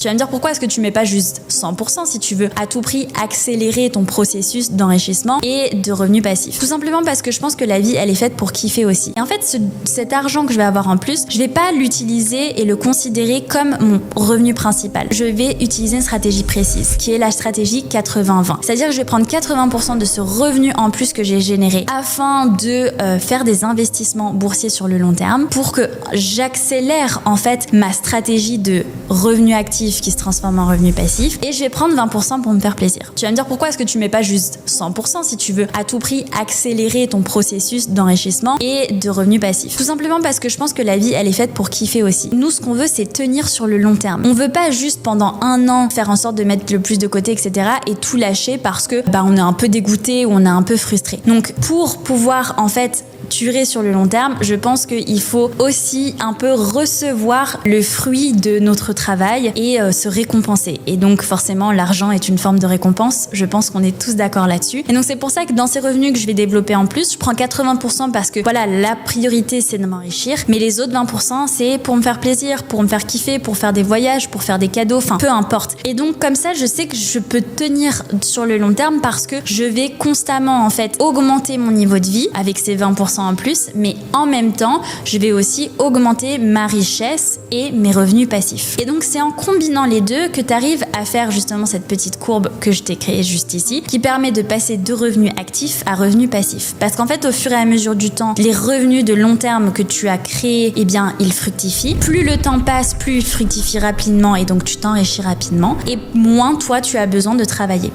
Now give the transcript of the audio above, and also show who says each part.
Speaker 1: Tu vas me dire pourquoi est-ce que tu mets pas juste 100% si tu veux à tout prix accélérer ton processus d'enrichissement et de revenus passifs. Tout simplement parce que je pense que la vie elle est faite pour kiffer aussi. Et en fait cet argent que je vais avoir en plus, je vais pas l'utiliser et le considérer comme mon revenu principal. Je vais utiliser une stratégie précise qui est la stratégie 80-20. C'est-à-dire que je vais prendre 80% de ce revenu en plus que j'ai généré afin de faire des investissements boursiers sur le long terme pour que j'accélère en fait ma stratégie de revenu actif qui se transforme en revenu passif et je vais prendre 20% pour me faire plaisir. Tu vas me dire pourquoi est-ce que tu mets pas juste 100% si tu veux à tout prix accélérer ton processus d'enrichissement et de revenus passifs. Tout simplement parce que je pense que la vie elle est faite pour kiffer aussi. Nous ce qu'on veut c'est tenir sur le long terme. On veut pas juste pendant un an faire en sorte de mettre le plus de côté etc. et tout lâcher parce que on est un peu dégoûté ou on est un peu frustré. Donc pour pouvoir en fait durer sur le long terme, je pense qu'il faut aussi un peu recevoir le fruit de notre travail et se récompenser. Et donc forcément, l'argent est une forme de récompense. Je pense qu'on est tous d'accord là-dessus. Et donc c'est pour ça que dans ces revenus que je vais développer en plus, je prends 80% parce que voilà, la priorité c'est de m'enrichir. Mais les autres 20% c'est pour me faire plaisir, pour me faire kiffer, pour faire des voyages, pour faire des cadeaux, enfin peu importe. Et donc comme ça, je sais que je peux tenir sur le long terme parce que je vais constamment en fait augmenter mon niveau de vie avec ces 20% en plus, mais en même temps, je vais aussi augmenter ma richesse et mes revenus passifs. Et donc, c'est en combinant les deux que tu arrives à faire justement cette petite courbe que je t'ai créée juste ici, qui permet de passer de revenus actifs à revenus passifs. Parce qu'en fait, au fur et à mesure du temps, les revenus de long terme que tu as créés, eh bien, ils fructifient. Plus le temps passe, plus ils fructifient rapidement et donc tu t'enrichis rapidement. Et moins, toi, tu as besoin de travailler.